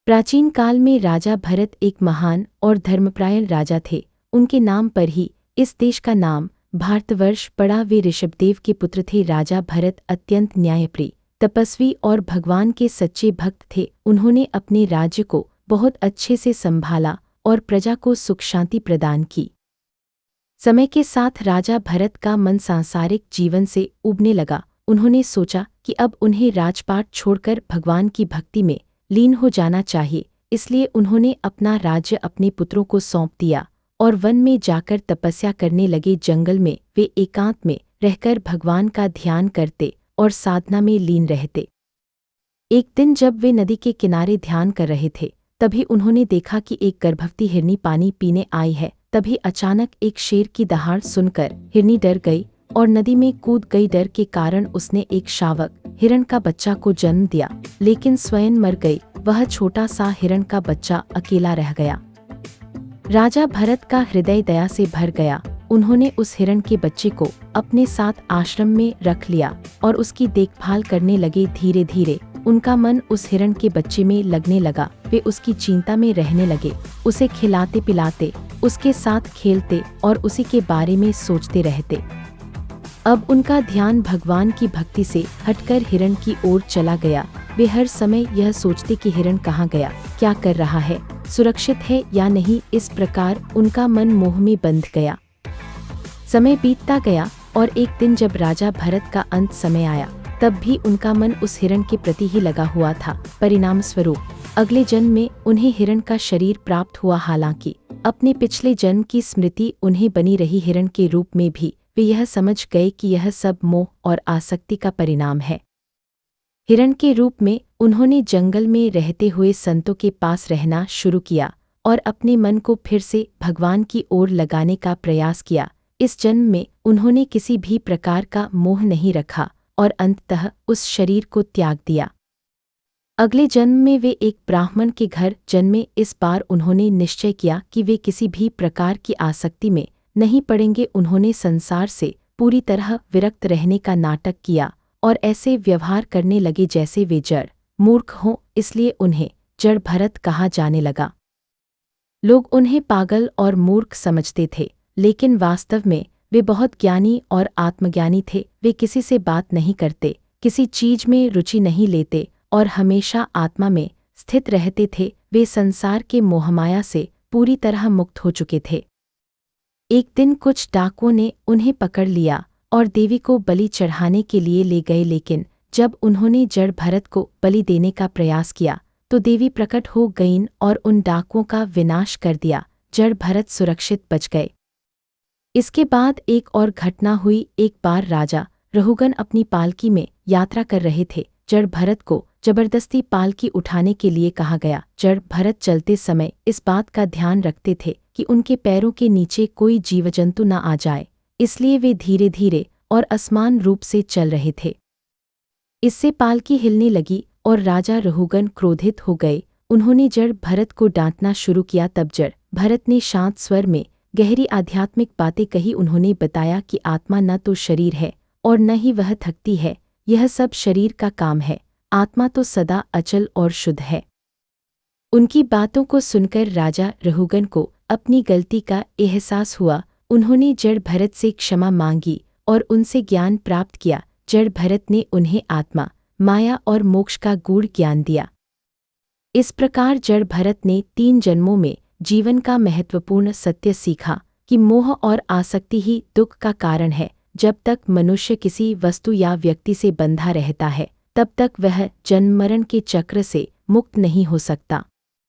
प्राचीन काल में राजा भरत एक महान और धर्मपरायण राजा थे। उनके नाम पर ही इस देश का नाम भारतवर्ष पड़ा। वे ऋषभदेव के पुत्र थे। राजा भरत अत्यंत न्यायप्रिय, तपस्वी और भगवान के सच्चे भक्त थे। उन्होंने अपने राज्य को बहुत अच्छे से संभाला और प्रजा को सुख शांति प्रदान की। समय के साथ राजा भरत का मन सांसारिक जीवन से उबने लगा। उन्होंने सोचा कि अब उन्हें राजपाट छोड़कर भगवान की भक्ति में लीन हो जाना चाहिए। इसलिए उन्होंने अपना राज्य अपने पुत्रों को सौंप दिया और वन में जाकर तपस्या करने लगे। जंगल में वे एकांत में रहकर भगवान का ध्यान करते और साधना में लीन रहते। एक दिन जब वे नदी के किनारे ध्यान कर रहे थे, तभी उन्होंने देखा कि एक गर्भवती हिरनी पानी पीने आई है। तभी अचानक एक शेर की दहाड़ सुनकर हिरनी डर गई और नदी में कूद गई। डर के कारण उसने एक शावक हिरण का बच्चा को जन्म दिया, लेकिन स्वयं मर गई। वह छोटा सा हिरण का बच्चा अकेला रह गया। राजा भरत का हृदय दया से भर गया। उन्होंने उस हिरण के बच्चे को अपने साथ आश्रम में रख लिया और उसकी देखभाल करने लगे। धीरे धीरे उनका मन उस हिरण के बच्चे में लगने लगा। वे उसकी चिंता में रहने लगे, उसे खिलाते पिलाते, उसके साथ खेलते और उसी के बारे में सोचते रहते। अब उनका ध्यान भगवान की भक्ति से हटकर हिरण की ओर चला गया। वे हर समय यह सोचते कि हिरण कहाँ गया, क्या कर रहा है, सुरक्षित है या नहीं। इस प्रकार उनका मन मोह में बंध गया। समय बीतता गया और एक दिन जब राजा भरत का अंत समय आया, तब भी उनका मन उस हिरण के प्रति ही लगा हुआ था। परिणाम स्वरूप अगले जन्म में उन्हें हिरण का शरीर प्राप्त हुआ। हालांकि अपने पिछले जन्म की स्मृति उन्हें बनी रही, हिरण के रूप में भी वे यह समझ गए कि यह सब मोह और आसक्ति का परिणाम है। हिरण के रूप में उन्होंने जंगल में रहते हुए संतों के पास रहना शुरू किया और अपने मन को फिर से भगवान की ओर लगाने का प्रयास किया। इस जन्म में उन्होंने किसी भी प्रकार का मोह नहीं रखा और अंततः उस शरीर को त्याग दिया। अगले जन्म में वे एक ब्राह्मण के घर जन्मे। इस बार उन्होंने निश्चय किया कि वे किसी भी प्रकार की आसक्ति में नहीं पड़ेंगे। उन्होंने संसार से पूरी तरह विरक्त रहने का नाटक किया और ऐसे व्यवहार करने लगे जैसे वे जड़ मूर्ख हों। इसलिए उन्हें जड़ भरत कहा जाने लगा। लोग उन्हें पागल और मूर्ख समझते थे, लेकिन वास्तव में वे बहुत ज्ञानी और आत्मज्ञानी थे। वे किसी से बात नहीं करते, किसी चीज में रुचि नहीं लेते और हमेशा आत्मा में स्थित रहते थे। वे संसार के मोहमाया से पूरी तरह मुक्त हो चुके थे। एक दिन कुछ डाकुओं ने उन्हें पकड़ लिया और देवी को बलि चढ़ाने के लिए ले गए। लेकिन जब उन्होंने जड़ भरत को बलि देने का प्रयास किया तो देवी प्रकट हो गईं और उन डाकुओं का विनाश कर दिया। जड़ भरत सुरक्षित बच गए। इसके बाद एक और घटना हुई। एक बार राजा रहुगन अपनी पालकी में यात्रा कर रहे थे। जड़ भरत को जबरदस्ती पालकी उठाने के लिए कहा गया। जड़ भरत चलते समय इस बात का ध्यान रखते थे कि उनके पैरों के नीचे कोई जीवजंतु न आ जाए, इसलिए वे धीरे धीरे और असमान रूप से चल रहे थे। इससे पालकी हिलने लगी और राजा रहुगन क्रोधित हो गए। उन्होंने जड़ भरत को डांटना शुरू किया। तब जड़ भरत ने शांत स्वर में गहरी आध्यात्मिक बातें कही। उन्होंने बताया कि आत्मा न तो शरीर है और न ही वह थकती है, यह सब शरीर का काम है। आत्मा तो सदा अचल और शुद्ध है। उनकी बातों को सुनकर राजा रहुगन को अपनी गलती का एहसास हुआ। उन्होंने जड़ भरत से क्षमा मांगी और उनसे ज्ञान प्राप्त किया। जड़ भरत ने उन्हें आत्मा, माया और मोक्ष का गूढ़ ज्ञान दिया। इस प्रकार जड़ भरत ने 3 जन्मों में जीवन का महत्वपूर्ण सत्य सीखा कि मोह और आसक्ति ही दुख का कारण है। जब तक मनुष्य किसी वस्तु या व्यक्ति से बंधा रहता है, तब तक वह जन्म मरण के चक्र से मुक्त नहीं हो सकता।